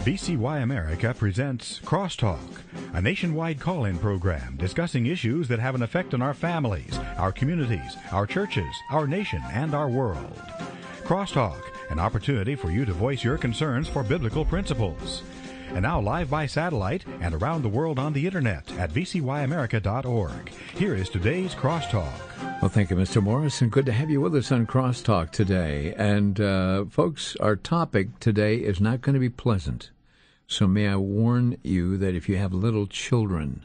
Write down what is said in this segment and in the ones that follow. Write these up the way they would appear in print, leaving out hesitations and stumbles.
VCY America presents Crosstalk, a nationwide call-in program discussing issues that have an effect on our families, our communities, our churches, our nation, and our world. Crosstalk, an opportunity for you to voice your concerns for biblical principles. And now live by satellite and around the world on the internet at vcyamerica.org. Here is today's Crosstalk. Well, thank you, Mr. Morris, and good to have you with us on Crosstalk today. And, folks, our topic today is not going to be pleasant. So may I warn you that if you have little children,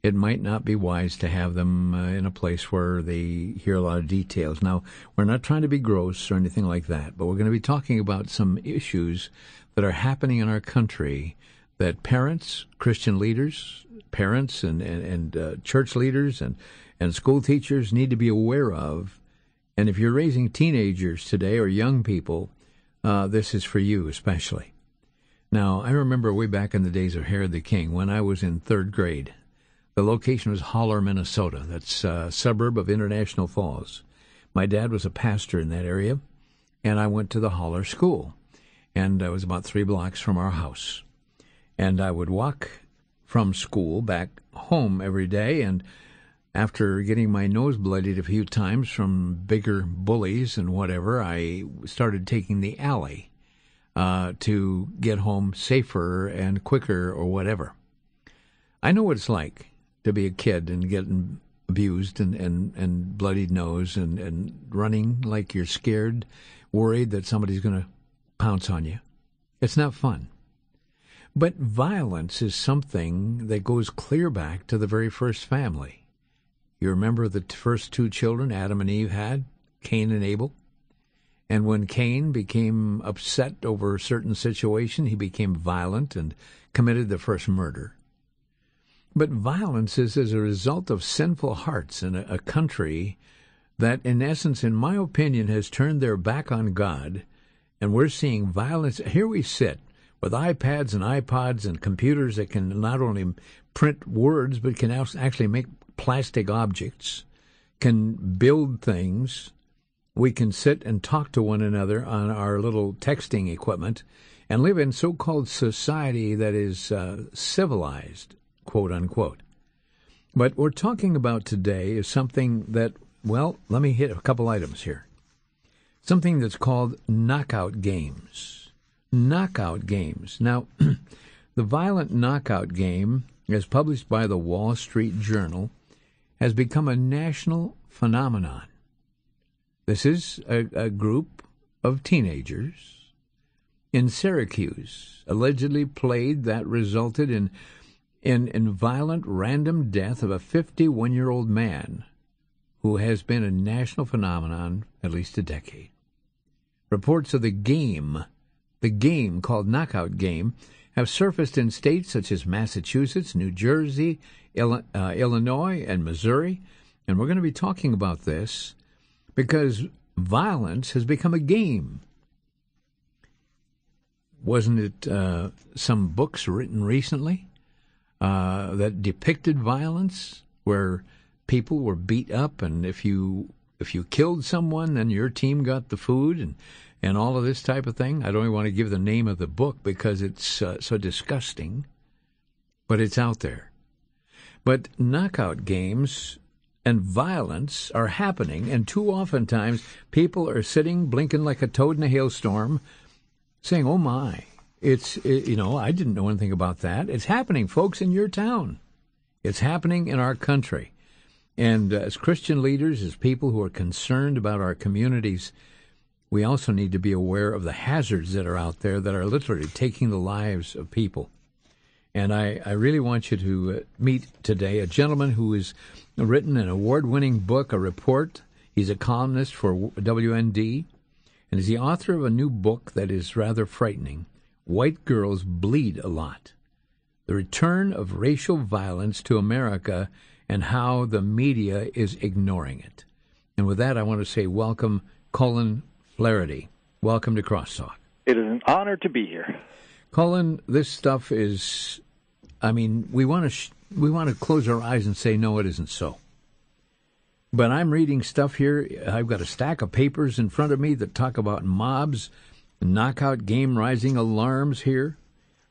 it might not be wise to have them in a place where they hear a lot of details. Now, we're not trying to be gross or anything like that, but we're going to be talking about some issues that are happening in our country that parents, Christian leaders, parents and church leaders and school teachers need to be aware of. And if you're raising teenagers today or young people, this is for you especially. Now, I remember way back in the days of Herod the King, when I was in third grade. The location was Holler, Minnesota. That's a suburb of International Falls. My dad was a pastor in that area, and I went to the Holler School. And I was about 3 blocks from our house. And I would walk from school back home every day, and after getting my nose bloodied a few times from bigger bullies and whatever, I started taking the alley to get home safer and quicker or whatever. I know what it's like to be a kid and getting abused and bloodied nose and running like you're scared, worried that somebody's going to pounce on you. It's not fun. But violence is something that goes clear back to the very first family. You remember the first 2 children Adam and Eve had, Cain and Abel? And when Cain became upset over a certain situation, he became violent and committed the first murder. But violence is as a result of sinful hearts in a country that, in essence, in my opinion, has turned their back on God, and we're seeing violence. Here we sit with iPads and iPods and computers that can not only print words, but can actually make plastic objects, can build things. We can sit and talk to one another on our little texting equipment and live in so-called society that is civilized, quote unquote. But what we're talking about today is something that, well, let me hit a couple items here. Something that's called knockout games. Knockout games. Now, the violent knockout game, as published by the Wall Street Journal, has become a national phenomenon. This is a group of teenagers in Syracuse allegedly played that resulted in violent random death of a 51-year-old man who has been a national phenomenon at least a decade. Reports of the game called knockout game, have surfaced in states such as Massachusetts, New Jersey, Illinois, and Missouri. And we're going to be talking about this because violence has become a game. Wasn't it some books written recently that depicted violence, where people were beat up, and if you killed someone, then your team got the food, and all of this type of thing? I don't even want to give the name of the book because it's so disgusting, but it's out there. But knockout games and violence are happening, and too often times people are sitting blinking like a toad in a hailstorm, saying, "Oh my, I didn't know anything about that." It's happening, folks, in your town. It's happening in our country. And as Christian leaders, as people who are concerned about our communities, we also need to be aware of the hazards that are out there that are literally taking the lives of people. And I really want you to meet today a gentleman who has written an award-winning book, a report. He's a columnist for WND, and is the author of a new book that is rather frightening, White Girls Bleed a Lot: The Return of Racial Violence to America and How the Media is Ignoring It. And with that, I want to say welcome, Cullen Flaherty. Welcome to Crosstalk. It is an honor to be here. Cullen, this stuff is, we want to close our eyes and say, no, it isn't so. But I'm reading stuff here. I've got a stack of papers in front of me that talk about mobs, knockout game rising alarms here.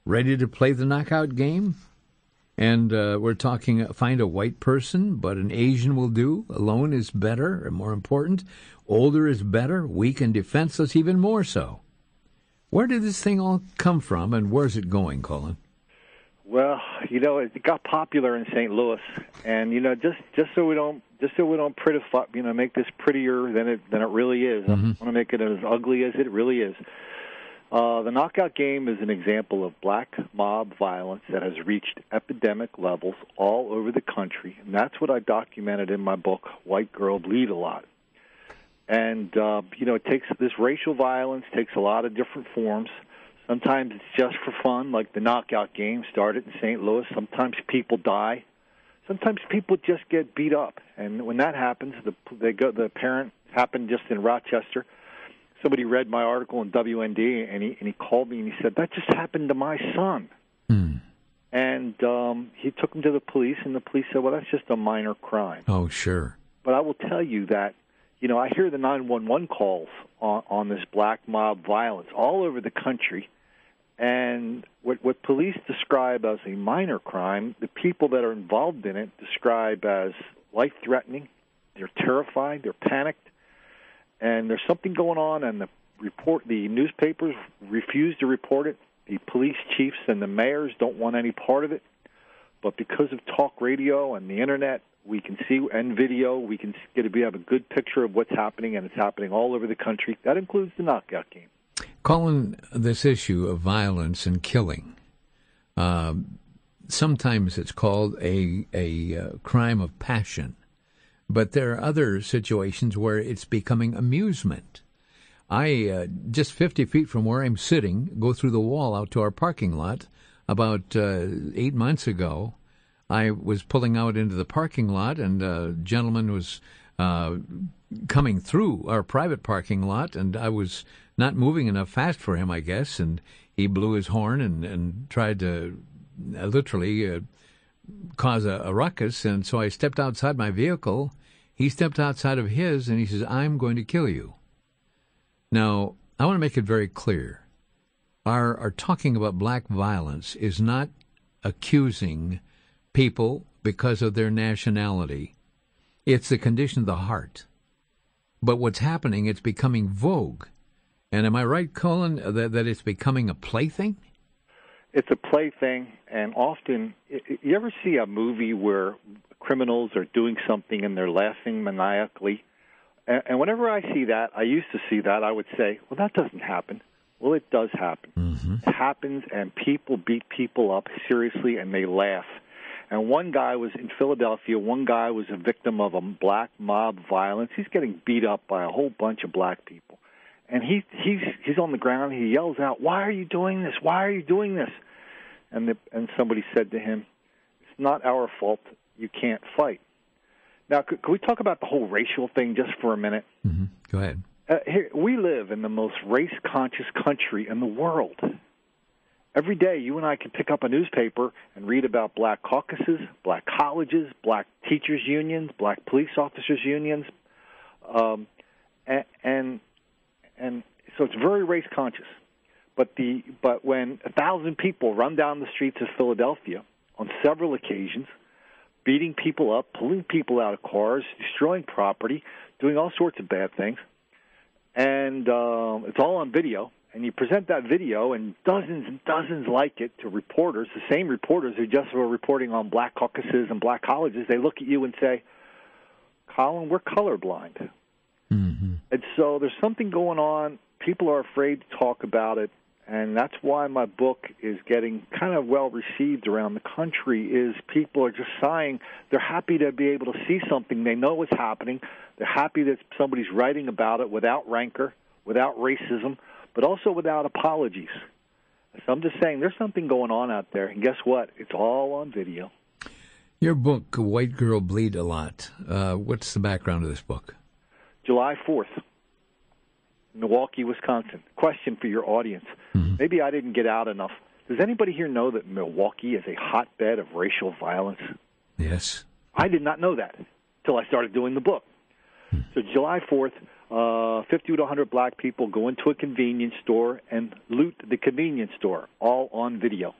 ready to play the knockout game. And we're talking, find a white person, but an Asian will do. Alone is better and more important. Older is better. Weak and defenseless, even more so. Where did this thing all come from, and where's it going, Colin? Well, it got popular in St. Louis, and just so we don't make this prettier than it really is. I want to make it as ugly as it really is. The knockout game is an example of black mob violence that has reached epidemic levels all over the country, and that's what I documented in my book, White Girl Bleed a Lot. And, it takes this racial violence takes a lot of different forms. Sometimes it's just for fun, like the knockout game started in St. Louis. Sometimes people die. Sometimes people just get beat up. And when that happens, the parent happened just in Rochester. Somebody read my article in WND, and he called me and he said, that just happened to my son. And he took him to the police, and the police said, well, that's just a minor crime. Oh, sure. But I will tell you that, I hear the 911 calls on this black mob violence all over the country. And what police describe as a minor crime, the people that are involved in it describe as life-threatening. They're terrified. They're panicked. And there's something going on, and the newspapers refuse to report it. The police chiefs and the mayors don't want any part of it. But because of talk radio and the Internet, we can see, and video, we have a good picture of what's happening, and it's happening all over the country. That includes the knockout game. Colin, this issue of violence and killing, sometimes it's called a crime of passion, but there are other situations where it's becoming amusement. I, just 50 feet from where I'm sitting, go through the wall out to our parking lot. About 8 months ago, I was pulling out into the parking lot, and a gentleman was coming through our private parking lot, and I was not moving enough fast for him, I guess, and he blew his horn and tried to literally cause a ruckus, and so I stepped outside my vehicle. He stepped outside of his, and he says, I'm going to kill you. Now, I want to make it very clear. Our talking about black violence is not accusing people because of their nationality. It's the condition of the heart. But what's happening, it's becoming vogue. And am I right, Colin, that it's becoming a plaything? It's a plaything, and often, you ever see a movie where criminals are doing something and they're laughing maniacally? And whenever I see that, I used to see that, I would say, well, that doesn't happen. Well, it does happen. It happens, and people beat people up seriously, and they laugh. And one guy was in Philadelphia. One guy was a victim of a black mob violence. He's getting beat up by a whole bunch of black people. And he's on the ground. He yells out, "Why are you doing this? Why are you doing this?" And somebody said to him, "It's not our fault. You can't fight." Now, could we talk about the whole racial thing just for a minute? Go ahead. Here, we live in the most race-conscious country in the world. Every day, you and I can pick up a newspaper and read about black caucuses, black colleges, black teachers' unions, black police officers' unions, and so it's very race-conscious. But when 1,000 people run down the streets of Philadelphia on several occasions, beating people up, pulling people out of cars, destroying property, doing all sorts of bad things, and it's all on video. And you present that video, and dozens like it to reporters, the same reporters who just were reporting on black caucuses and black colleges. They look at you and say, "Colin, we're colorblind." And so there's something going on. People are afraid to talk about it, and that's why my book is getting kind of well received around the country. Is people are just sighing. They're happy to be able to see something. They know what's happening. They're happy that somebody's writing about it without rancor, without racism, but also without apologies. So I'm just saying there's something going on out there, and guess what? It's all on video. Your book, White Girl Bleed a Lot, what's the background of this book? July 4th, Milwaukee, Wisconsin. Question for your audience. Maybe I didn't get out enough. Does anybody here know that Milwaukee is a hotbed of racial violence? Yes. I did not know that until I started doing the book. So July 4th, 50 to 100 black people go into a convenience store and loot the convenience store, all on video.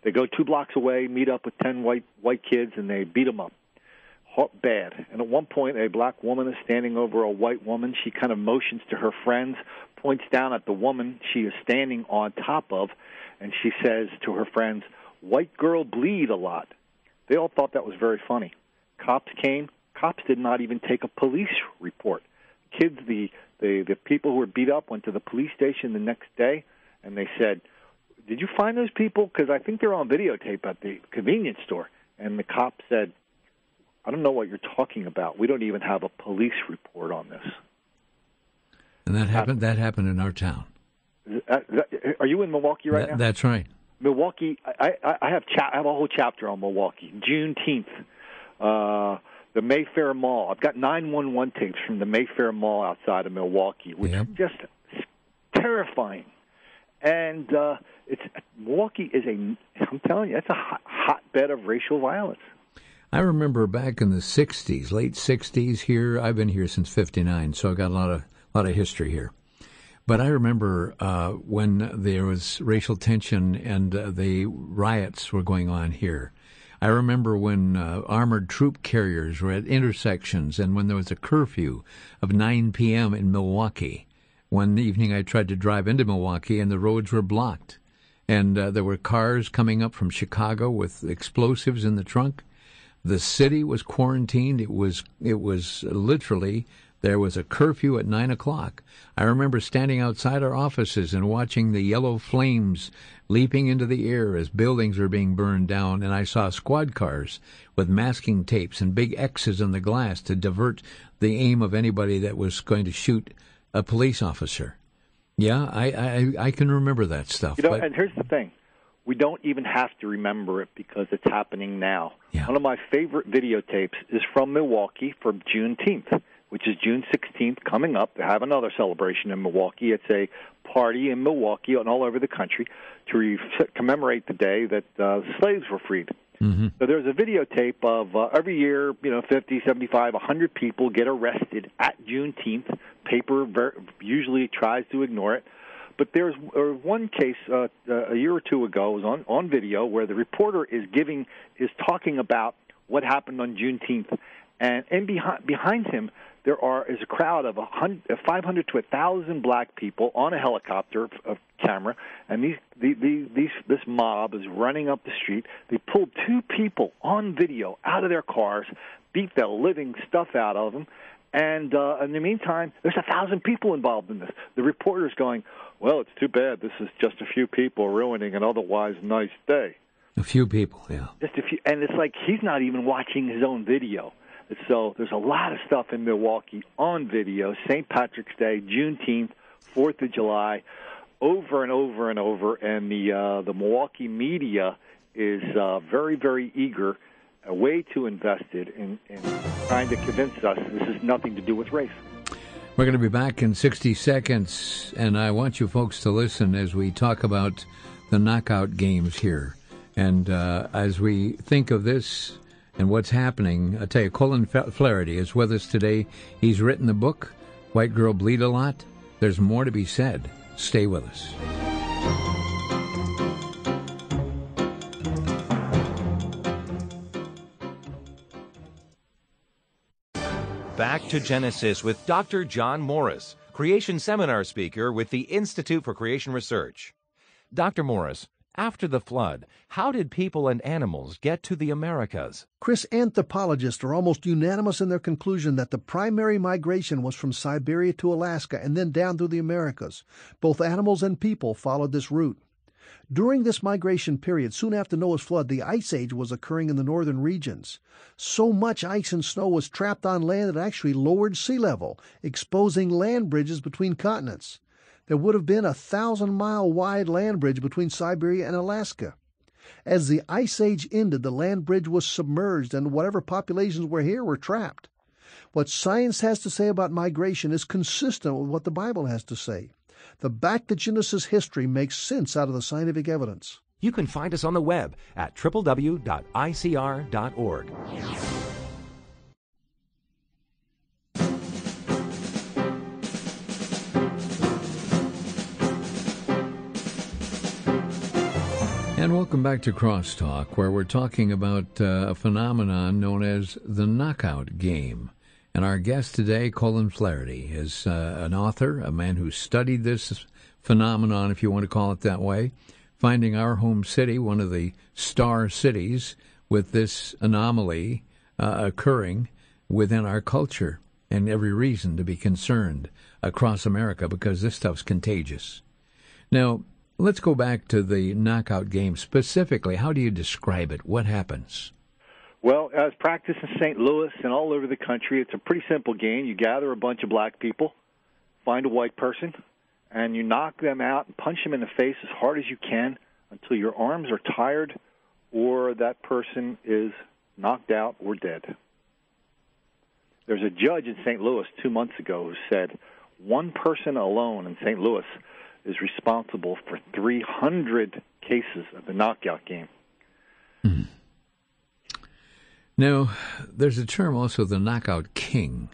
They go 2 blocks away, meet up with 10 white kids, and they beat them up. Bad. And at one point, a black woman is standing over a white woman. She kind of motions to her friends, points down at the woman she is standing on top of, and she says to her friends, "White girl bleed a lot." They all thought that was very funny. Cops came. Cops did not even take a police report. Kids, the people who were beat up went to the police station the next day, and they said, "Did you find those people? Because I think they're on videotape at the convenience store." And the cop said, "I don't know what you're talking about. We don't even have a police report on this." And that happened. That happened in our town. Are you in Milwaukee right now? That's right. Milwaukee. I have a whole chapter on Milwaukee. Juneteenth, the Mayfair Mall. I've got 911 tapes from the Mayfair Mall outside of Milwaukee, which is just terrifying. And Milwaukee is I'm telling you, it's a hotbed of racial violence. I remember back in the 60s, late 60s here. I've been here since 59, so I've got a lot of history here. But I remember when there was racial tension and the riots were going on here. I remember when armored troop carriers were at intersections and when there was a curfew of 9 p.m. in Milwaukee. One evening I tried to drive into Milwaukee and the roads were blocked. And there were cars coming up from Chicago with explosives in the trunk. The city was quarantined. It was literally, there was a curfew at 9 o'clock. I remember standing outside our offices and watching the yellow flames leaping into the air as buildings were being burned down, and I saw squad cars with masking tapes and big X's in the glass to divert the aim of anybody that was going to shoot a police officer. Yeah, I can remember that stuff. And here's the thing. We don't even have to remember it because it's happening now. Yeah. One of my favorite videotapes is from Milwaukee for Juneteenth, which is June 16th coming up. They have another celebration in Milwaukee. It's a party in Milwaukee and all over the country to commemorate the day that slaves were freed. Mm-hmm. So there's a videotape of every year, 50, 75, 100 people get arrested at Juneteenth. Paper usually tries to ignore it. But there's one case a year or two ago, it was on video, where the reporter is talking about what happened on Juneteenth, and behind him there is a crowd of 500 to 1,000 black people on a helicopter camera, and this mob is running up the street. They pulled 2 people on video out of their cars, beat the living stuff out of them. And in the meantime, there's 1,000 people involved in this. The reporter's going, "Well, it's too bad. This is just a few people ruining an otherwise nice day." A few people, yeah. Just a few, and it's like he's not even watching his own video. So there's a lot of stuff in Milwaukee on video. St. Patrick's Day, Juneteenth, 4th of July, over and over and over. And the Milwaukee media is very, very eager, way too invested in trying to convince us this has nothing to do with race. We're going to be back in 60 seconds, and I want you folks to listen as we talk about the knockout games here. And as we think of this and what's happening, I tell you, Colin Flaherty is with us today. He's written the book, White Girl Bleed a Lot. There's more to be said. Stay with us. Back to Genesis with Dr. John Morris, Creation Seminar speaker with the Institute for Creation Research. Dr. Morris, after the flood, how did people and animals get to the Americas? Chris, anthropologists are almost unanimous in their conclusion that the primary migration was from Siberia to Alaska and then down through the Americas. Both animals and people followed this route. During this migration period, soon after Noah's flood, the Ice Age was occurring in the northern regions. So much ice and snow was trapped on land that it actually lowered sea level, exposing land bridges between continents. There would have been a 1,000-mile wide land bridge between Siberia and Alaska. As the Ice Age ended, the land bridge was submerged and whatever populations were here were trapped. What science has to say about migration is consistent with what the Bible has to say. The back to Genesis history makes sense out of the scientific evidence. You can find us on the web at www.icr.org. And welcome back to Crosstalk, where we're talking about a phenomenon known as the knockout game. And our guest today, Colin Flaherty, is an author, a man who studied this phenomenon, if you want to call it that way, finding our home city, one of the star cities, with this anomaly occurring within our culture, and every reason to be concerned across America because this stuff's contagious. Now, let's go back to the knockout game specifically. How do you describe it? What happens? Well, as practiced in St. Louis and all over the country, it's a pretty simple game. You gather a bunch of black people, find a white person, and you knock them out and punch them in the face as hard as you can until your arms are tired or that person is knocked out or dead. There's a judge in St. Louis 2 months ago who said one person alone in St. Louis is responsible for 300 cases of the knockout game. Hmm. Now, there's a term also, the knockout king.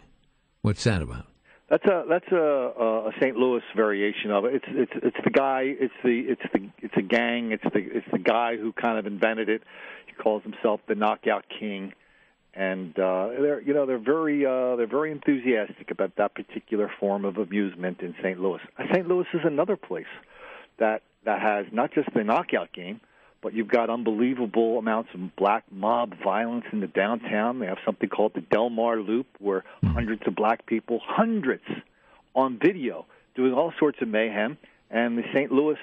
What's that about? That's a St. Louis variation of it. It's the guy. It's a gang. It's the guy who kind of invented it. He calls himself the knockout king, and they're very enthusiastic about that particular form of amusement in St. Louis. St. Louis is another place that has not just the knockout game, but you've got unbelievable amounts of black mob violence in the downtown. They have something called the Del Mar Loop, where hundreds of black people, hundreds on video, doing all sorts of mayhem. And the St. Louis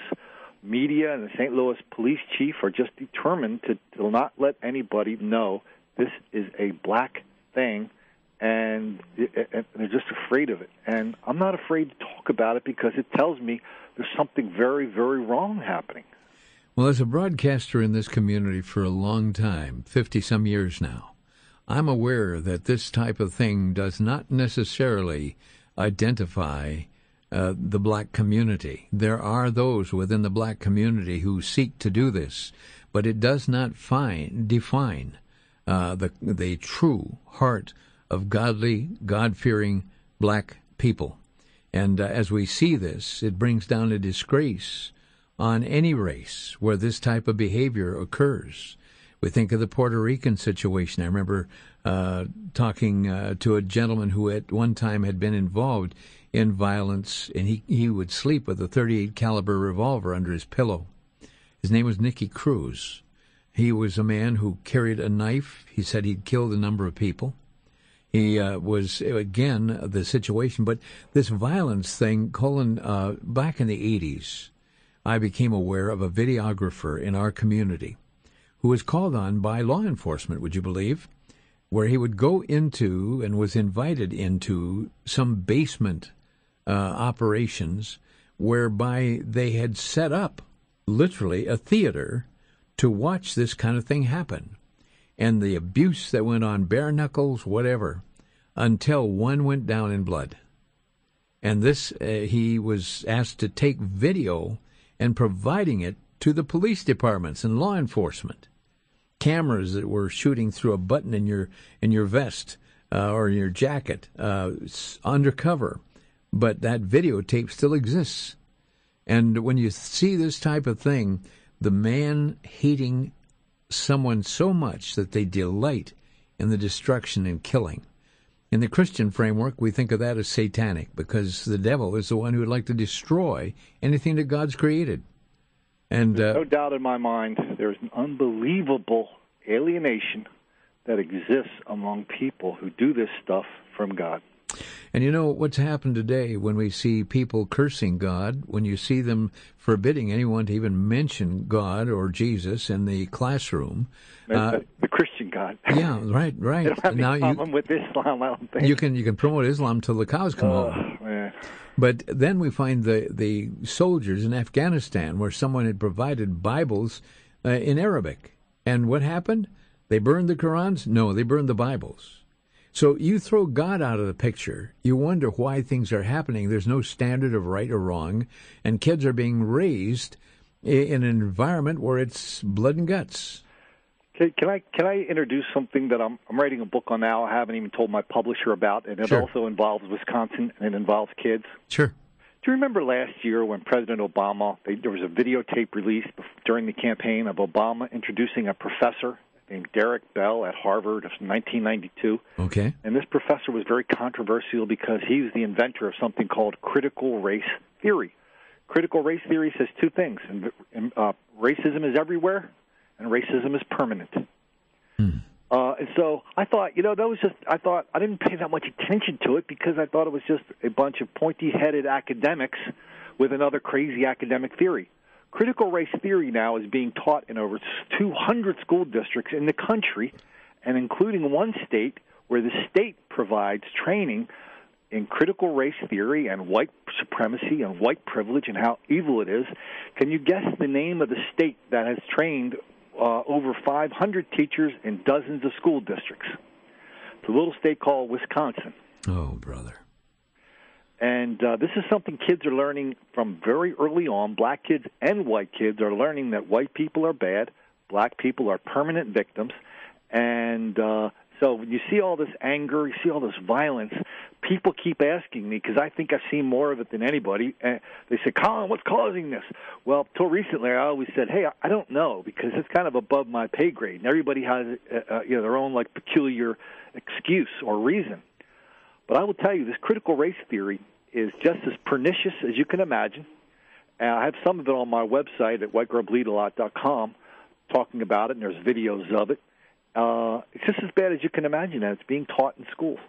media and the St. Louis police chief are just determined to not let anybody know this is a black thing, and they're just afraid of it. And I'm not afraid to talk about it because it tells me there's something very, very wrong happening. Well, as a broadcaster in this community for a long time, 50-some years now, I'm aware that this type of thing does not necessarily identify the black community. There are those within the black community who seek to do this, but it does not define the true heart of godly, God-fearing black people. And as we see this, it brings down a disgrace on any race where this type of behavior occurs. We think of the Puerto Rican situation. I remember talking to a gentleman who at one time had been involved in violence, and he would sleep with a .38 caliber revolver under his pillow. His name was Nicky Cruz. He was a man who carried a knife. He said he'd killed a number of people. He was, again, the situation. But this violence thing, Colin, back in the 80s, I became aware of a videographer in our community who was called on by law enforcement, would you believe, where he would go into and was invited into some basement operations whereby they had set up literally a theater to watch this kind of thing happen. And the abuse that went on, bare knuckles, whatever, until one went down in blood. And this, he was asked to take video and providing it to the police departments and law enforcement. Cameras that were shooting through a button in your vest or your jacket, undercover. But that videotape still exists. And when you see this type of thing, the man hating someone so much that they delight in the destruction and killing. In the Christian framework, we think of that as satanic because the devil is the one who would like to destroy anything that God's created. And there's no doubt in my mind there's an unbelievable alienation that exists among people who do this stuff from God. And you know what's happened today when we see people cursing God, when you see them forbidding anyone to even mention God or Jesus in the classroom. The Christian God. Yeah, right. They don't have any problem with Islam, I don't think. You can promote Islam till the cows come home. Man. But then we find the soldiers in Afghanistan where someone had provided Bibles in Arabic. And what happened? They burned the Qurans? No, they burned the Bibles. So you throw God out of the picture, you wonder why things are happening. There's no standard of right or wrong, and kids are being raised in an environment where it's blood and guts. Can I introduce something that I'm writing a book on now? I haven't even told my publisher about, and it Sure. also involves Wisconsin, and it involves kids. Sure. Do you remember last year when President Obama, there was a videotape released during the campaign of Obama introducing a professor named Derek Bell at Harvard of 1992. Okay. And this professor was very controversial because he was the inventor of something called critical race theory. Critical race theory says two things. Racism is everywhere, and racism is permanent. And so I thought, I didn't pay that much attention to it because I thought it was just a bunch of pointy-headed academics with another crazy academic theory. Critical race theory now is being taught in over 200 school districts in the country, and including one state where the state provides training in critical race theory and white supremacy and white privilege and how evil it is. Can you guess the name of the state that has trained over 500 teachers in dozens of school districts? It's a little state called Wisconsin. Oh, brother. And this is something kids are learning from very early on. Black kids and white kids are learning that white people are bad, black people are permanent victims. And so when you see all this anger, you see all this violence, people keep asking me, because I think I've seen more of it than anybody, and they say, Colin, what's causing this? Well, till recently I always said, hey, I don't know, because it's kind of above my pay grade, and everybody has their own like peculiar excuse or reason. But I will tell you, this critical race theory is just as pernicious as you can imagine. And I have some of it on my website at whitegirlbleedalot.com talking about it, and there's videos of it. It's just as bad as you can imagine, and it's being taught in schools.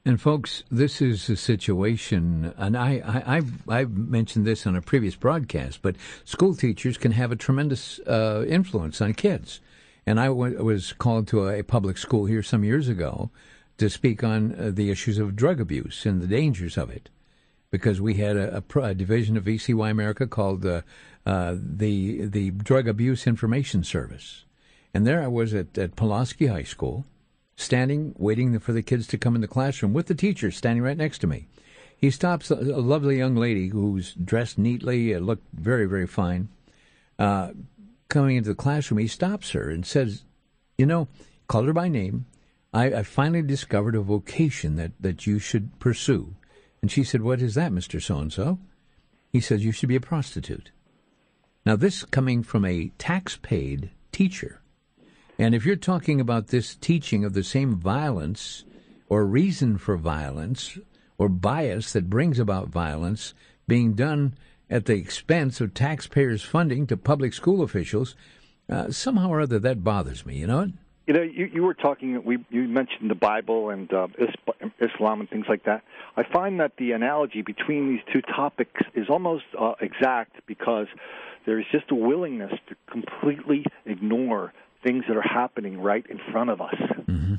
And folks, this is a situation, and I've mentioned this on a previous broadcast, but school teachers can have a tremendous influence on kids. And I was called to a public school here some years ago to speak on the issues of drug abuse and the dangers of it, because we had a division of VCY America called the Drug Abuse Information Service. And there I was at Pulaski High School, standing, waiting for the kids to come in the classroom with the teacher standing right next to me. He stops a lovely young lady who's dressed neatly, looked very, very fine. Coming into the classroom, he stops her and says, called her by name, I finally discovered a vocation that you should pursue. And she said, what is that, Mr. So-and-so? He says, you should be a prostitute. Now, this coming from a tax-paid teacher. And if you're talking about this teaching of the same violence or reason for violence or bias that brings about violence being done at the expense of taxpayers' funding to public school officials, somehow or other that bothers me, you know? You were talking, you mentioned the Bible and Islam and things like that. I find that the analogy between these two topics is almost exact, because there is just a willingness to completely ignore things that are happening right in front of us. Mm-hmm.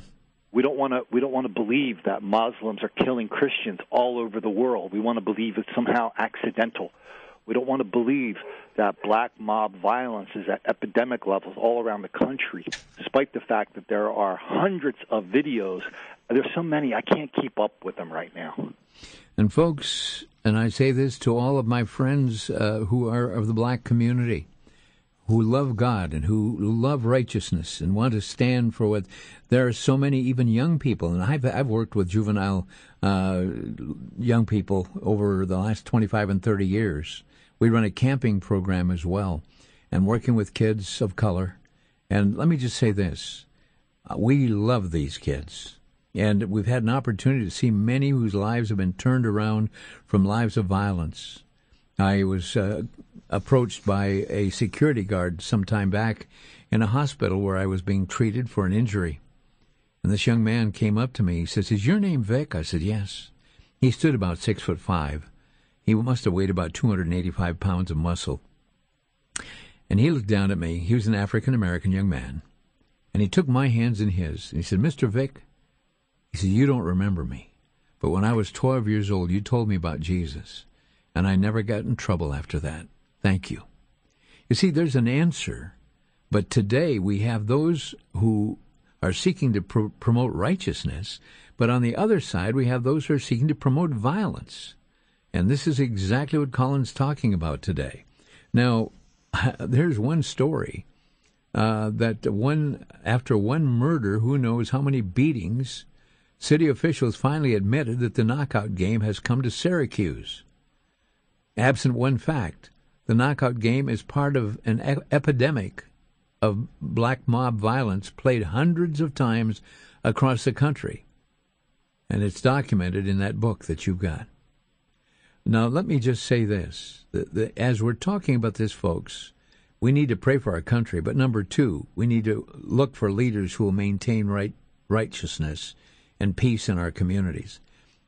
We don't want to believe that Muslims are killing Christians all over the world. We want to believe it's somehow accidental. We don't want to believe that black mob violence is at epidemic levels all around the country, despite the fact that there are hundreds of videos. There's so many, I can't keep up with them right now. And folks, and I say this to all of my friends who are of the black community, who love God and who love righteousness and want to stand for what, there are so many even young people, and I've worked with juvenile young people over the last 25 and 30 years. We run a camping program as well, and working with kids of color. And let me just say this, we love these kids, and we've had an opportunity to see many whose lives have been turned around from lives of violence. I was approached by a security guard some time back in a hospital where I was being treated for an injury. And this young man came up to me. He says, is your name Vic? I said, yes. He stood about 6'5". He must have weighed about 285 pounds of muscle. And he looked down at me. He was an African-American young man. And he took my hands in his. And he said, Mr. Vic, he said, you don't remember me. But when I was 12 years old, you told me about Jesus. And I never got in trouble after that. Thank you. You see, there's an answer. But today we have those who are seeking to promote righteousness. But on the other side, we have those who are seeking to promote violence. And this is exactly what Colin's talking about today. Now, there's one story that after one murder, who knows how many beatings, city officials finally admitted that the knockout game has come to Syracuse. Absent one fact, the knockout game is part of an epidemic of black mob violence played hundreds of times across the country. And it's documented in that book that you've got. Now, let me just say this. As we're talking about this, folks, we need to pray for our country. But number two, we need to look for leaders who will maintain righteousness and peace in our communities.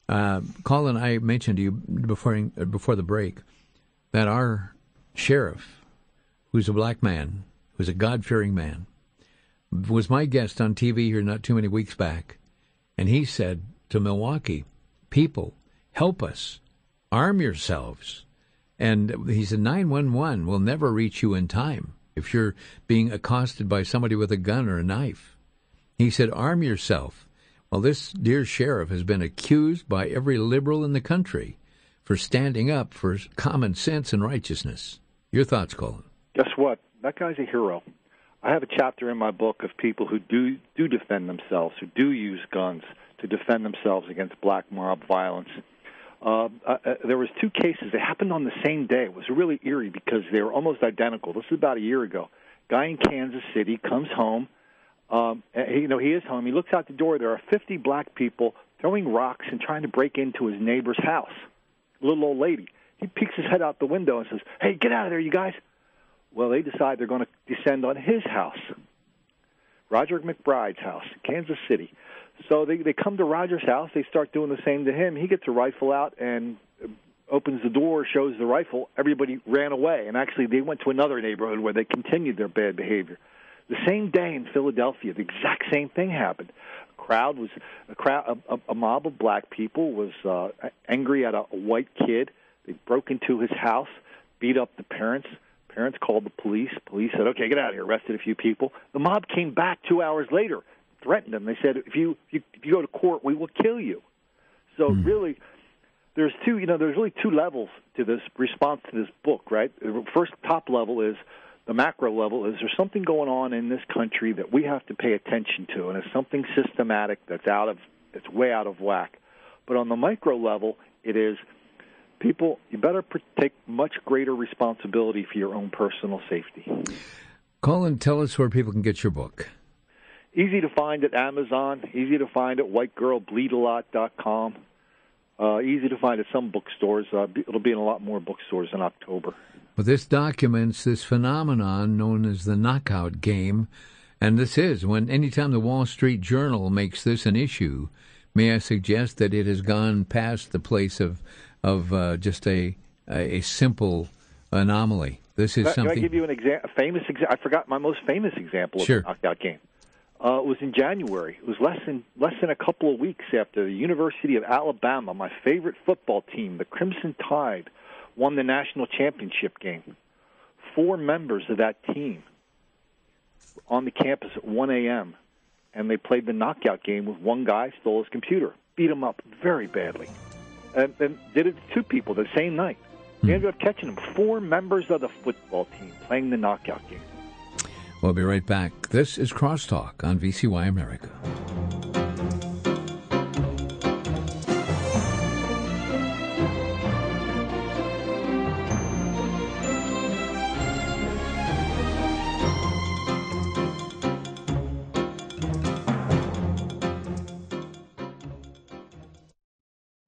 Colin, I mentioned to you before the break that our sheriff, who's a black man, who's a God-fearing man, was my guest on TV here not too many weeks back, and he said to Milwaukee, people, help us, arm yourselves. And he said 911 will never reach you in time if you're being accosted by somebody with a gun or a knife. He said, arm yourself. Well, this dear sheriff has been accused by every liberal in the country for standing up for common sense and righteousness. Your thoughts, Colin? Guess what? That guy's a hero. I have a chapter in my book of people who do defend themselves, who do use guns to defend themselves against black mob violence. There was two cases. They happened on the same day. It was really eerie because they were almost identical. This is about a year ago. Guy in Kansas City comes home. He is home. He looks out the door. There are 50 black people throwing rocks and trying to break into his neighbor's house. A little old lady. He peeks his head out the window and says, hey, get out of there, you guys. Well, they decide they're going to descend on his house, Roger McBride's house, Kansas City. So they come to Roger's house. They start doing the same to him. He gets a rifle out and opens the door, shows the rifle. Everybody ran away. And actually, they went to another neighborhood where they continued their bad behavior. The same day in Philadelphia, the exact same thing happened. A mob of black people was angry at a white kid. They broke into his house, beat up the parents. Parents called the police. Police said, okay, get out of here, arrested a few people. The mob came back 2 hours later, threatened them. They said, if you go to court, we will kill you. So really, there's really two levels to this response to this book, right? The first top level is the macro level. Is there something going on in this country that we have to pay attention to, and it's something systematic that's way out of whack. But on the micro level, it is people, you better take much greater responsibility for your own personal safety. Colin, tell us where people can get your book. Easy to find at Amazon, easy to find at whitegirlbleedalot.com, easy to find at some bookstores. It'll be in a lot more bookstores in October. Well, this documents this phenomenon known as the knockout game, and this is anytime the Wall Street Journal makes this an issue, may I suggest that it has gone past the place of just a simple anomaly. This is something. Can I give you a famous example? I forgot my most famous example of the knockout game. It was in January. It was less than a couple of weeks after the University of Alabama, my favorite football team, the Crimson Tide, won the national championship game. 4 members of that team on the campus at 1 a.m., and they played the knockout game with one guy, stole his computer, beat him up very badly, and did it to 2 people the same night. They ended up catching him. 4 members of the football team playing the knockout game. We'll be right back. This is Crosstalk on VCY America.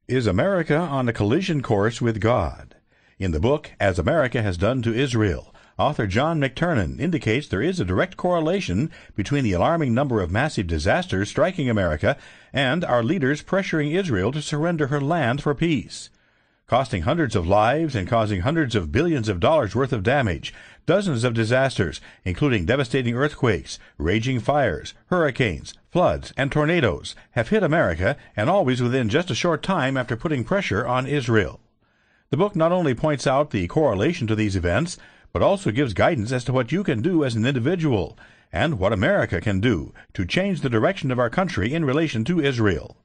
Is America on a collision course with God? In the book, As America Has Done to Israel, author John McTernan indicates there is a direct correlation between the alarming number of massive disasters striking America and our leaders pressuring Israel to surrender her land for peace. Costing hundreds of lives and causing hundreds of billions of dollars worth of damage, dozens of disasters, including devastating earthquakes, raging fires, hurricanes, floods, and tornadoes, have hit America, and always within just a short time after putting pressure on Israel. The book not only points out the correlation to these events, but also gives guidance as to what you can do as an individual, and what America can do to change the direction of our country in relation to Israel.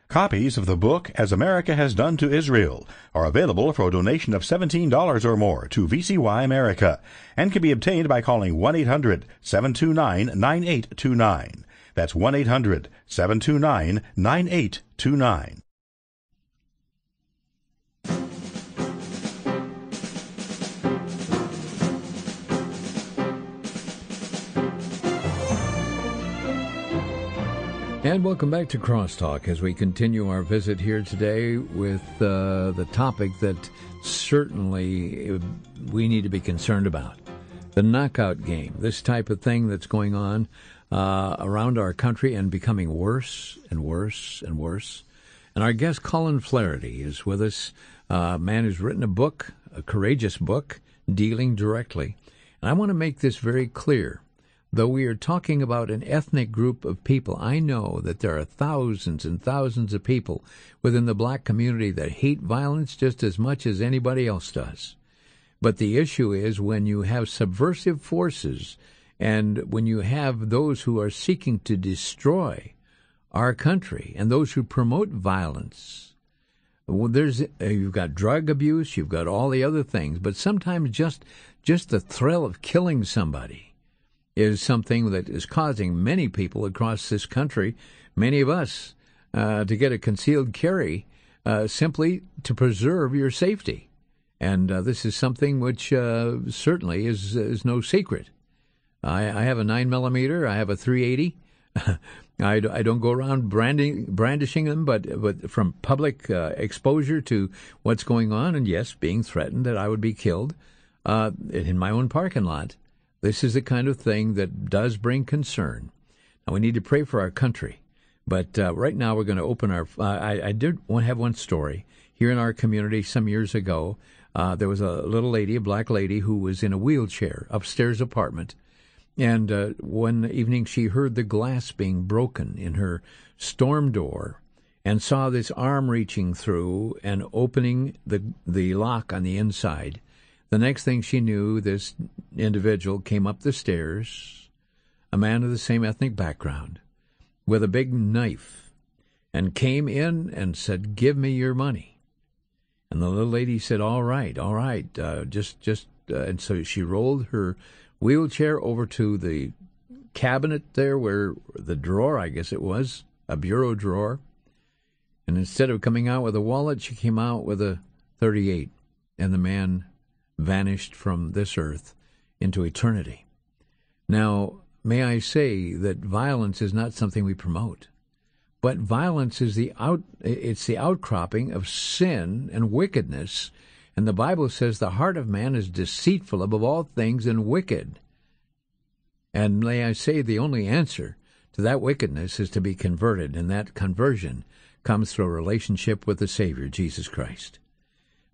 Copies of the book, As America Has Done to Israel, are available for a donation of $17 or more to VCY America, and can be obtained by calling 1-800-729-9829. That's 1-800-729-9829. And welcome back to Crosstalk as we continue our visit here today with the topic that certainly we need to be concerned about. The knockout game, this type of thing that's going on around our country and becoming worse and worse and worse. And our guest, Colin Flaherty, is with us, a man who's written a book, a courageous book, dealing directly. And I want to make this very clear. Though we are talking about an ethnic group of people, I know that there are thousands and thousands of people within the black community that hate violence just as much as anybody else does. But the issue is when you have subversive forces and when you have those who are seeking to destroy our country and those who promote violence, well, you've got drug abuse, you've got all the other things, but sometimes just the thrill of killing somebody is something that is causing many people across this country, many of us, to get a concealed carry simply to preserve your safety. And this is something which certainly is no secret. I have a 9mm, I have a .380. I don't go around brandishing them, but from public exposure to what's going on, and yes, being threatened that I would be killed in my own parking lot, this is the kind of thing that does bring concern. Now, we need to pray for our country. But right now we're going to open our... I did have one story. Here in our community some years ago, there was a little lady, a black lady, who was in a wheelchair, upstairs apartment. And one evening she heard the glass being broken in her storm door and saw this arm reaching through and opening the lock on the inside. The next thing she knew, this individual came up the stairs, a man of the same ethnic background, with a big knife, and came in and said, "Give me your money." And the little lady said, all right, and so she rolled her wheelchair over to the cabinet there where the drawer, I guess it was, a bureau drawer, and instead of coming out with a wallet, she came out with a .38, and the man vanished from this earth into eternity. Now, may I say that violence is not something we promote, but violence is the outcropping of sin and wickedness, and the Bible says the heart of man is deceitful above all things and wicked. And may I say the only answer to that wickedness is to be converted, and that conversion comes through a relationship with the Savior, Jesus Christ.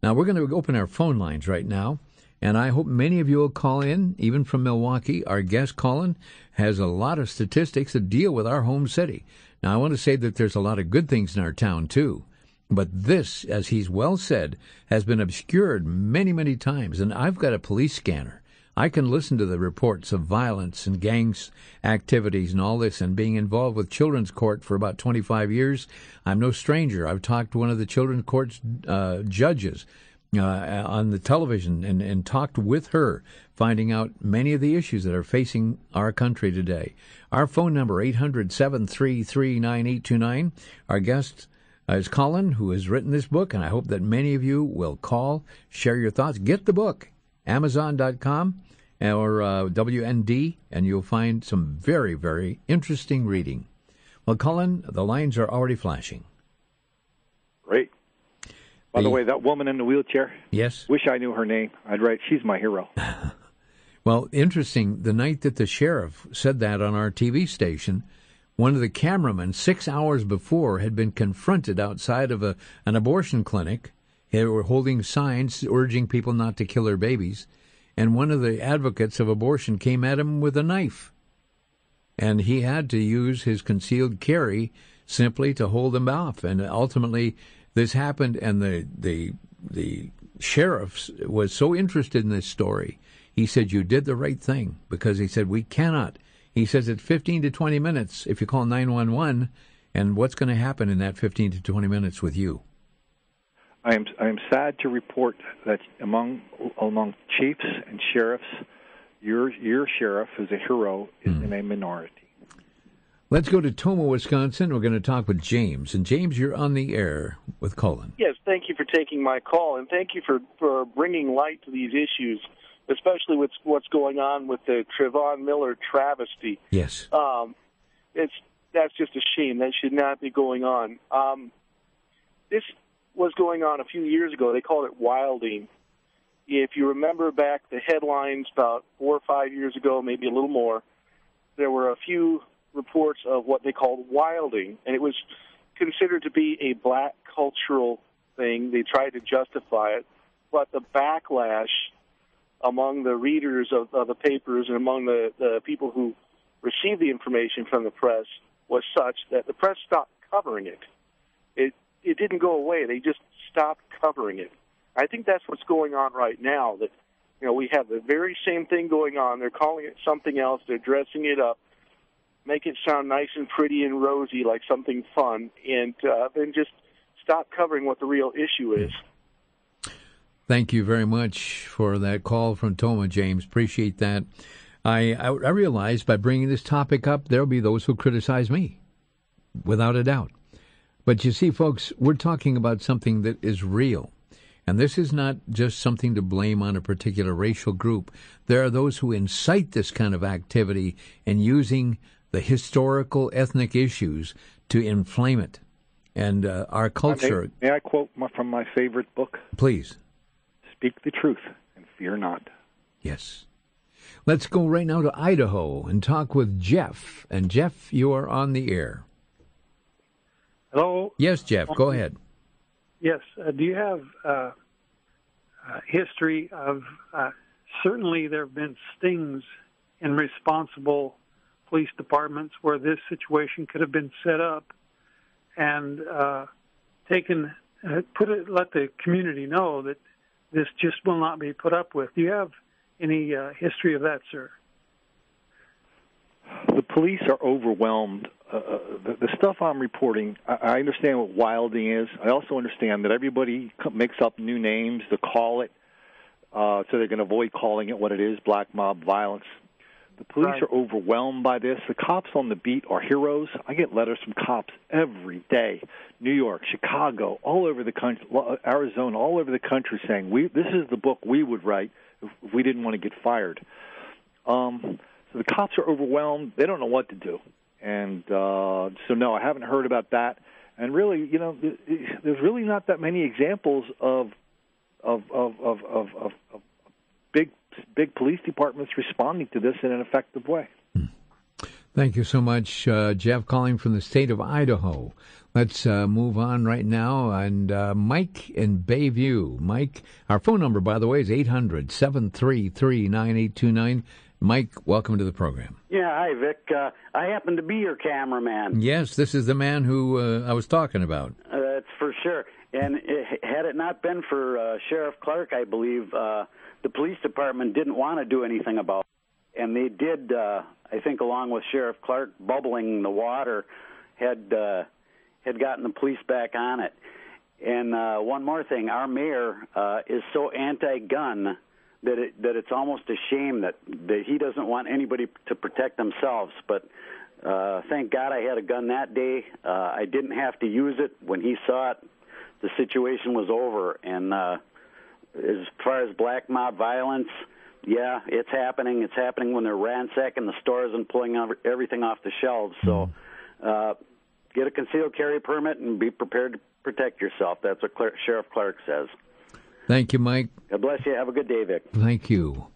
Now, we're going to open our phone lines right now, and I hope many of you will call in, even from Milwaukee. Our guest, Colin, has a lot of statistics that deal with our home city. Now, I want to say that there's a lot of good things in our town, too. But this, as he's well said, has been obscured many, many times. And I've got a police scanner. I can listen to the reports of violence and gangs activities and all this, and being involved with children's court for about 25 years, I'm no stranger. I've talked to one of the children's court's judges on the television and talked with her, finding out many of the issues that are facing our country today. Our phone number, 800-733-9829. Our guest is Colin, who has written this book, and I hope that many of you will call, share your thoughts. Get the book, Amazon.com or WND, and you'll find some very, very interesting reading. Well, Colin, the lines are already flashing. Great. By the way, that woman in the wheelchair, yes, wish I knew her name. I'd write, she's my hero. Well, interesting, the night that the sheriff said that on our TV station, one of the cameramen 6 hours before had been confronted outside of an abortion clinic. They were holding signs urging people not to kill their babies, and one of the advocates of abortion came at him with a knife. And he had to use his concealed carry simply to hold them off. And ultimately, this happened, and the sheriff was so interested in this story. He said, "You did the right thing," because he said, "We cannot." He says it's 15 to 20 minutes if you call 911, and what's going to happen in that 15 to 20 minutes with you? I am sad to report that among chiefs and sheriffs, your sheriff, who's a hero, is in a minority. Let's go to Tomah, Wisconsin. We're going to talk with James. And James, you're on the air with Colin. Yes, thank you for taking my call, and thank you for bringing light to these issues, especially with what's going on with the Trayvon Miller travesty. Yes. that's just a shame. That should not be going on. This was going on a few years ago. They called it wilding. If you remember back the headlines about 4 or 5 years ago, maybe a little more, there were a few reports of what they called wilding, and it was considered to be a black cultural thing. They tried to justify it, but the backlash among the readers of the papers and among the people who received the information from the press was such that the press stopped covering it. It didn't go away. They just stopped covering it. I think that's what's going on right now, that we have the very same thing going on. They're calling it something else. They're dressing it up, make it sound nice and pretty and rosy like something fun, and then just stop covering what the real issue is. Thank you very much for that call from Toma, James. Appreciate that. I realize by bringing this topic up, there'll be those who criticize me, without a doubt. But you see, folks, we're talking about something that is real. And this is not just something to blame on a particular racial group. There are those who incite this kind of activity and using the historical ethnic issues to inflame it. And our culture... May I quote from my favorite book? Please. Speak the truth and fear not. Yes. Let's go right now to Idaho and talk with Jeff. And Jeff, you are on the air. Hello? Yes, Jeff, go ahead. Yes. Do you have history of... certainly there have been stings in responsible police departments where this situation could have been set up and let the community know that this just will not be put up with. Do you have any history of that, sir? The police are overwhelmed. The stuff I'm reporting, I understand what wilding is. I also understand that everybody makes up new names to call it, so they can avoid calling it what it is, black mob violence. The police are overwhelmed by this. The cops on the beat are heroes. I get letters from cops every day. New York, Chicago, all over the country, Arizona, all over the country saying, this is the book we would write if we didn't want to get fired. So the cops are overwhelmed. They don't know what to do. And so, no, I haven't heard about that. And really, there's really not that many examples of big police departments responding to this in an effective way. Thank you so much, Jeff, calling from the state of Idaho. Let's move on right now. And Mike in Bayview. Mike, our phone number, by the way, is 800-733-9829. Mike, welcome to the program. Yeah, hi, Vic. I happen to be your cameraman. Yes, this is the man who I was talking about. That's for sure. And had it not been for Sheriff Clark, I believe, the police department didn't want to do anything about it. And they did, I think, along with Sheriff Clark, bubbling the water, had gotten the police back on it. And one more thing, our mayor is so anti-gun that it's almost a shame that he doesn't want anybody to protect themselves. But thank God I had a gun that day. I didn't have to use it. When he saw it, the situation was over. And as far as black mob violence, yeah, it's happening. It's happening when they're ransacking the stores and pulling everything off the shelves. So get a concealed carry permit and be prepared to protect yourself. That's what Sheriff Clark says. Thank you, Mike. God bless you. Have a good day, Vic. Thank you.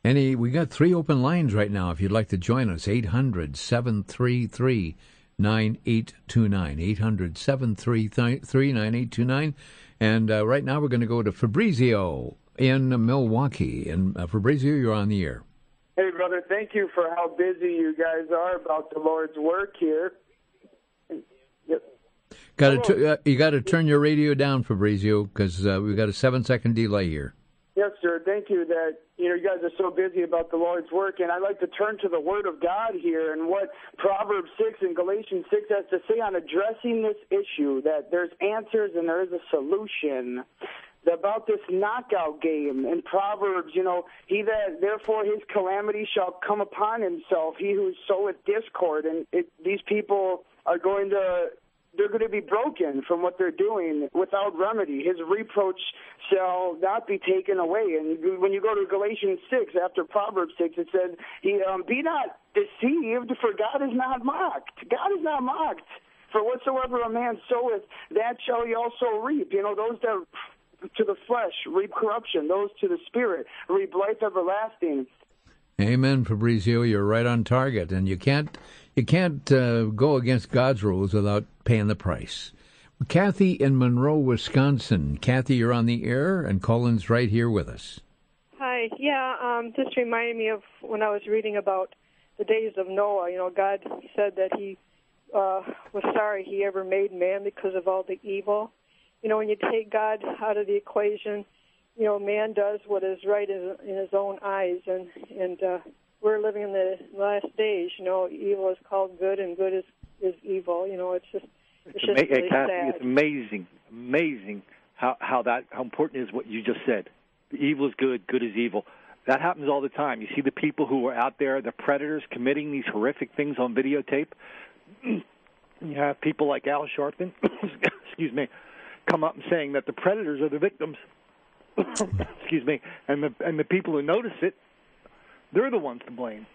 We got 3 open lines right now if you'd like to join us. 800-733-9829. 800-733-9829. And right now we're going to go to Fabrizio in Milwaukee. And Fabrizio, you're on the air. Hey, brother. Thank you for how busy you guys are about the Lord's work here. You got to turn your radio down, Fabrizio, because we've got a 7-second delay here. Yes, sir. Thank you. That you guys are so busy about the Lord's work, and I'd like to turn to the Word of God here and what Proverbs 6 and Galatians 6 has to say on addressing this issue. That there's answers and there is a solution. About this knockout game in Proverbs, he that therefore his calamity shall come upon himself. He who soweth discord, and these people are going to they're going to be broken from what they're doing without remedy. His reproach shall not be taken away. And when you go to Galatians 6, after Proverbs 6, it says, be not deceived, for God is not mocked. God is not mocked. For whatsoever a man soweth, that shall he also reap. Those that to the flesh reap corruption. Those to the spirit reap life everlasting. Amen, Fabrizio. You're right on target, and you can't go against God's rules without paying the price. Kathy in Monroe, Wisconsin. Kathy, you're on the air, and Colin's right here with us. Hi. Yeah, just reminded me of when I was reading about the days of Noah. God said that He was sorry He ever made man because of all the evil. When you take God out of the equation, man does what is right in his own eyes, and we're living in the last days. Evil is called good, and good is evil. It's just really sad. It's amazing how important is what you just said. The evil is good, good is evil. That happens all the time. You see the people who are out there, the predators, committing these horrific things on videotape. You have people like Al Sharpton, excuse me, come up and saying that the predators are the victims. Excuse me, and the people who notice it, they're the ones to blame.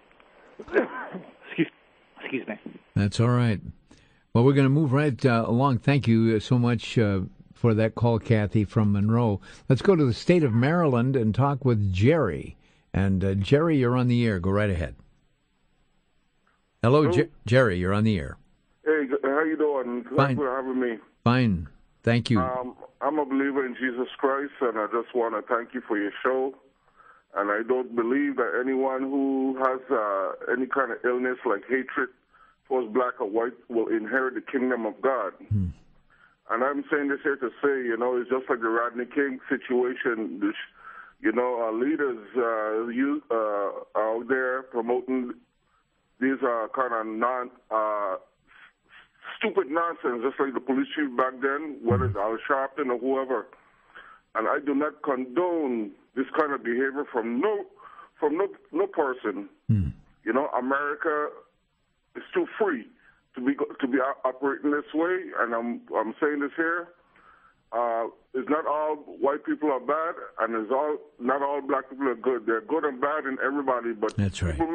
Excuse me. That's all right. Well, we're going to move right along. Thank you so much for that call, Kathy, from Monroe. Let's go to the state of Maryland and talk with Jerry. And Jerry, you're on the air. Go right ahead. Hello, Jerry. You're on the air. Hey, how you doing? Fine. Thanks for having me. Fine. Thank you. I'm a believer in Jesus Christ, and I just want to thank you for your show. And I don't believe that anyone who has any kind of illness like hatred towards black or white will inherit the kingdom of God. And I'm saying this here to say, it's just like the Rodney King situation. Our leaders out there promoting these kind of stupid nonsense, just like the police chief back then, whether it's Al Sharpton or whoever. And I do not condone this kind of behavior from no person. America is too free to be operating this way, and I'm saying this here. It's not all white people are bad, and not all black people are good. They're good and bad in everybody, but that's right. People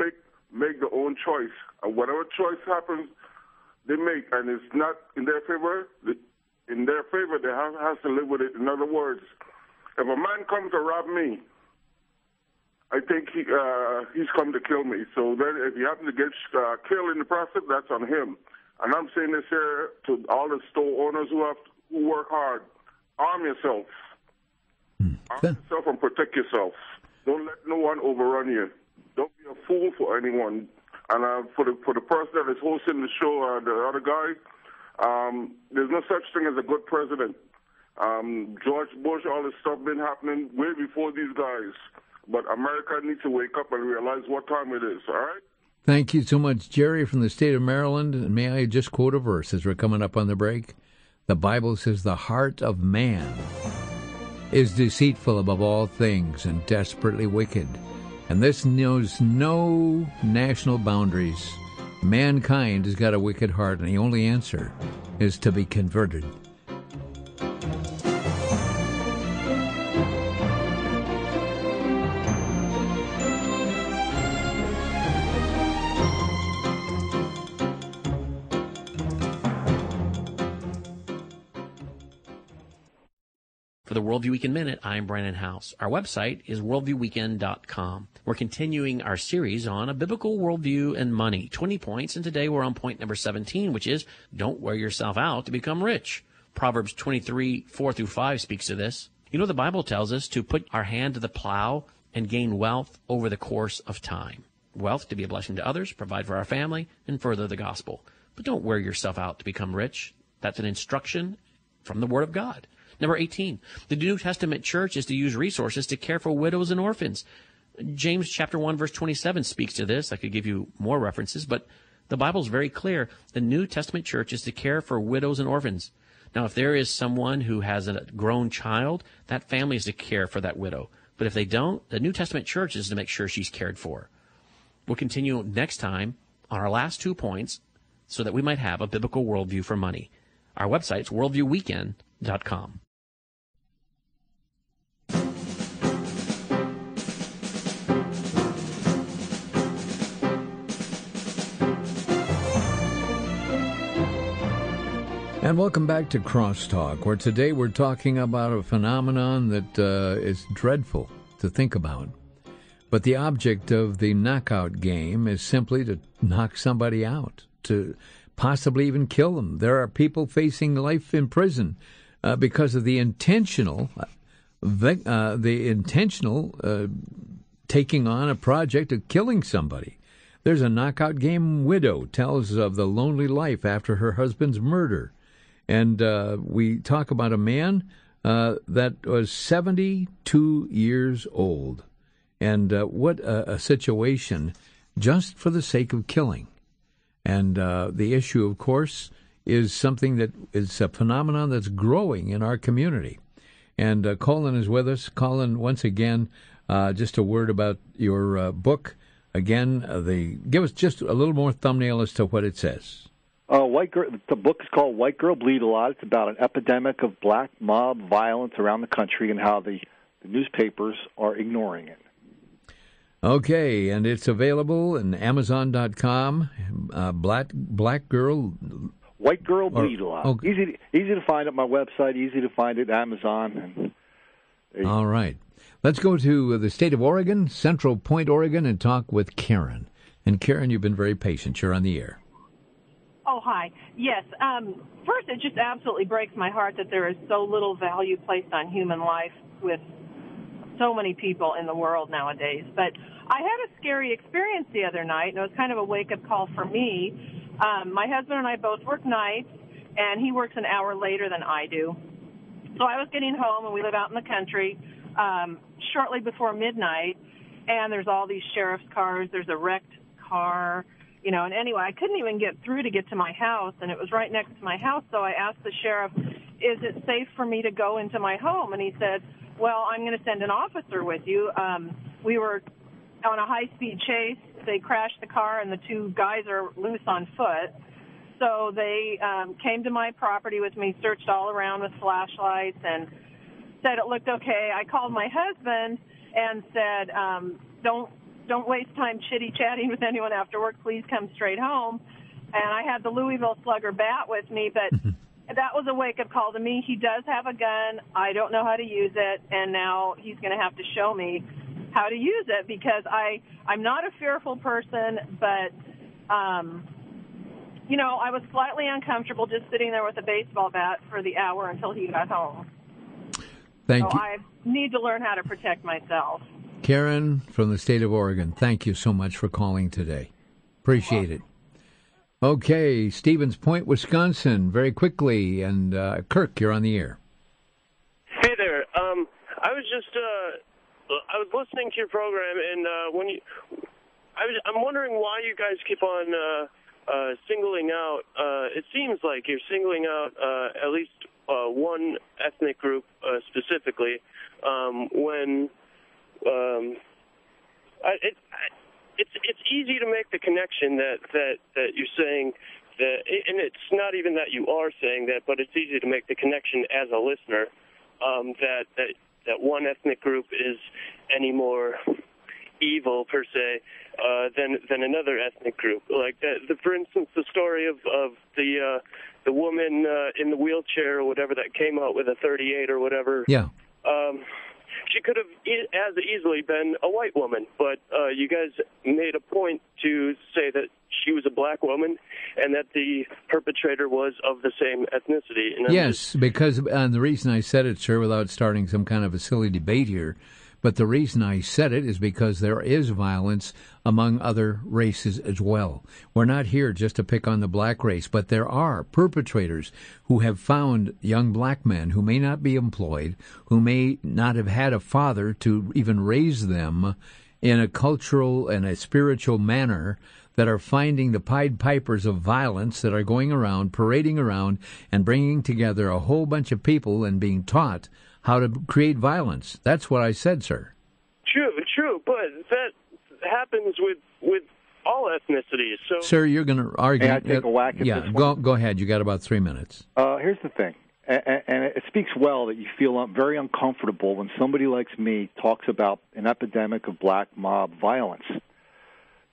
make their own choice, and whatever choice happens, they make, and it's not in their favor. In their favor, they have to live with it. In other words, if a man comes to rob me, I think he's come to kill me. So then if he happens to get killed in the process, that's on him. And I'm saying this here to all the store owners who work hard. Arm yourself. Arm yourself and protect yourself. Don't let no one overrun you. Don't be a fool for anyone. And for the person that is hosting the show, the other guy, there's no such thing as a good president. George Bush, all this stuff been happening way before these guys. But America needs to wake up and realize what time it is, all right? Thank you so much, Jerry, from the state of Maryland. And may I just quote a verse as we're coming up on the break? The Bible says, the heart of man is deceitful above all things and desperately wicked. And this knows no national boundaries. Mankind has got a wicked heart, and the only answer is to be converted. For the Worldview Weekend Minute, I'm Brandon House. Our website is worldviewweekend.com. We're continuing our series on a biblical worldview and money. 20 points, and today we're on point number 17, which is don't wear yourself out to become rich. Proverbs 23:4-5 speaks to this. The Bible tells us to put our hand to the plow and gain wealth over the course of time. Wealth to be a blessing to others, provide for our family, and further the gospel. But don't wear yourself out to become rich. That's an instruction from the Word of God. Number 18, the New Testament church is to use resources to care for widows and orphans. James chapter 1, verse 27 speaks to this. I could give you more references, but the Bible is very clear. The New Testament church is to care for widows and orphans. Now, if there is someone who has a grown child, that family is to care for that widow. But if they don't, the New Testament church is to make sure she's cared for. We'll continue next time on our last 2 points so that we might have a biblical worldview for money. Our website is worldviewweekend.com. And welcome back to Crosstalk, where today we're talking about a phenomenon that is dreadful to think about. But the object of the knockout game is simply to knock somebody out, to possibly even kill them. There are people facing life in prison because of the intentional taking on a project of killing somebody. There's a knockout game widow tells of the lonely life after her husband's murder. And we talk about a man that was 72 years old. And what a situation just for the sake of killing. And the issue, of course, is something that is a phenomenon that's growing in our community. And Colin is with us. Colin, once again, just a word about your book. Again, give us just a little more thumbnail as to what it says. The book is called White Girl Bleed a Lot. It's about an epidemic of black mob violence around the country and how the newspapers are ignoring it. Okay, and it's available in Amazon.com. Black Girl... White Girl Bleed a Lot. Okay. Easy to find at my website, easy to find at Amazon. All right. Let's go to the state of Oregon, Central Point, Oregon, and talk with Karen. And Karen, you've been very patient. You're on the air. Oh, hi. Yes. First, it just absolutely breaks my heart that there is so little value placed on human life with so many people in the world nowadays. But I had a scary experience the other night, and it was kind of a wake-up call for me. My husband and I both work nights, and he works an hour later than I do. So I was getting home, and we live out in the country, shortly before midnight, and there's all these sheriff's cars. There's a wrecked car. And anyway, I couldn't even get through to get to my house, and it was right next to my house, so I asked the sheriff, is it safe for me to go into my home? And he said, well, I'm going to send an officer with you. We were on a high-speed chase. They crashed the car, and the two guys are loose on foot. So they came to my property with me, searched all around with flashlights, and said it looked okay. I called my husband and said, don't waste time chitty-chatting with anyone after work. Please come straight home. And I had the Louisville Slugger bat with me, but that was a wake-up call to me. He does have a gun. I don't know how to use it, and now he's going to have to show me how to use it because I'm not a fearful person, but, I was slightly uncomfortable just sitting there with a baseball bat for the hour until he got home. Thank you. I need to learn how to protect myself. Karen from the state of Oregon, thank you so much for calling today. Appreciate it. Okay, Stevens Point, Wisconsin, very quickly, and Kirk, you're on the air. Hey there. I was listening to your program, and I'm wondering why you guys keep on singling out. It seems like you're singling out at least one ethnic group specifically when. It's easy to make the connection that you're saying that, and it's not even that you are saying that, but it's easy to make the connection as a listener that one ethnic group is any more evil per se than another ethnic group. Like for instance, the story of the woman in the wheelchair or whatever that came out with a 38 or whatever. Yeah. She could have as easily been a white woman, but you guys made a point to say that she was a black woman and that the perpetrator was of the same ethnicity. And yes, because the reason I said it, sir, without starting some kind of a silly debate here, but the reason I said it is because there is violence among other races as well. We're not here just to pick on the black race, but there are perpetrators who have found young black men who may not be employed, who may not have had a father to even raise them in a cultural and a spiritual manner, that are finding the Pied Pipers of violence that are going around, parading around, and bringing together a whole bunch of people and being taught how to create violence. That's what I said, sir. True, but that happens with all ethnicities. So, sir, you're going to argue. May I take a whack at this one? Go ahead. You got about 3 minutes. Here's the thing, and it speaks well that you feel very uncomfortable when somebody like me talks about an epidemic of black mob violence.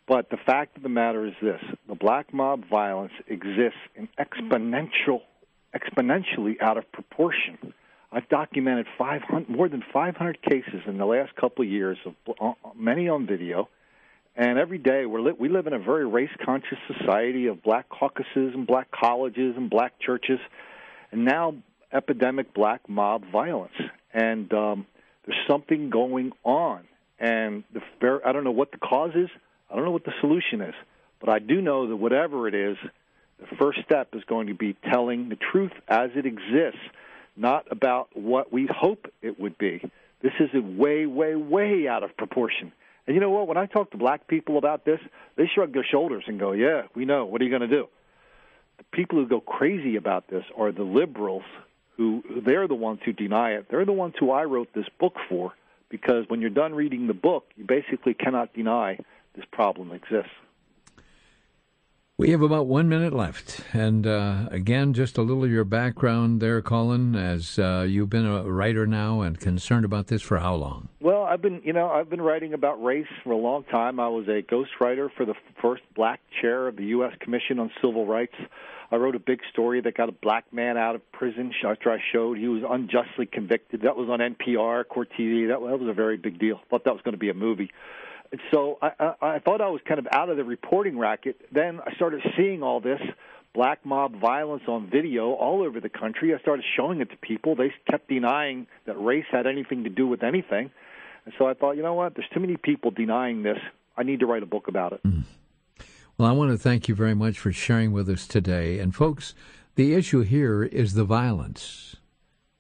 But the fact of the matter is this: the black mob violence exists in exponentially out of proportion. I've documented more than 500 cases in the last couple of years, many on video. And every day we live in a very race-conscious society of black caucuses and black colleges and black churches, and now epidemic black mob violence. And there's something going on. And I don't know what the cause is. I don't know what the solution is. But I do know that whatever it is, the first step is going to be telling the truth as it exists, not about what we hope it would be. This is way, way, way out of proportion. And you know what? When I talk to black people about this, they shrug their shoulders and go, yeah, we know. What are you going to do? The people who go crazy about this are the liberals who they're the ones who deny it. They're the ones who I wrote this book for, because when you're done reading the book, you basically cannot deny this problem exists. We have about 1 minute left. And again, just a little of your background there, Colin, as you've been a writer now and concerned about this for how long? Well, I've been writing about race for a long time. I was a ghostwriter for the first black chair of the U.S. Commission on Civil Rights. I wrote a big story that got a black man out of prison after I showed he was unjustly convicted. That was on NPR, Court TV. That was a very big deal. I thought that was going to be a movie. So I thought I was kind of out of the reporting racket. Then I started seeing all this black mob violence on video all over the country. I started showing it to people. They kept denying that race had anything to do with anything. And so I thought, you know what, there's too many people denying this. I need to write a book about it. Well, I want to thank you very much for sharing with us today. And folks, the issue here is the violence.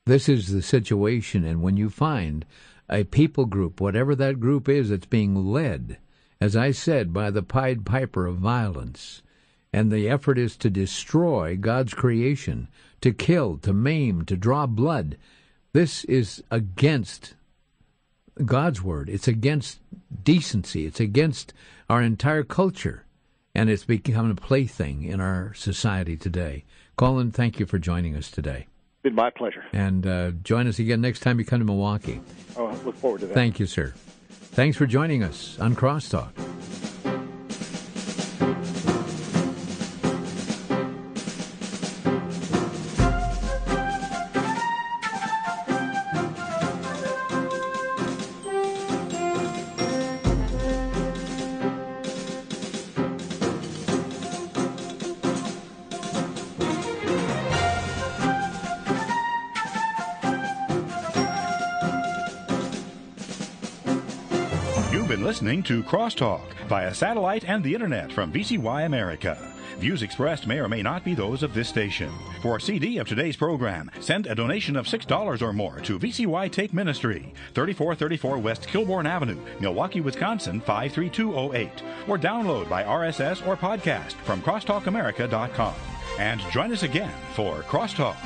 This is the situation. And when you find a people group, whatever that group is, that's being led, as I said, by the Pied Piper of violence, and the effort is to destroy God's creation, to kill, to maim, to draw blood, this is against God's word. It's against decency. It's against our entire culture, and it's become a plaything in our society today. Colin, thank you for joining us today. It's been my pleasure. And join us again next time you come to Milwaukee. Oh, I look forward to that. Thank you, sir. Thanks for joining us on Crosstalk. Listening to Crosstalk via satellite and the internet from VCY America. Views expressed may or may not be those of this station. For a CD of today's program, send a donation of $6 or more to VCY Take Ministry, 3434 West Kilbourne Avenue, Milwaukee, Wisconsin 53208, or download by RSS or podcast from crosstalkamerica.com. And join us again for Crosstalk.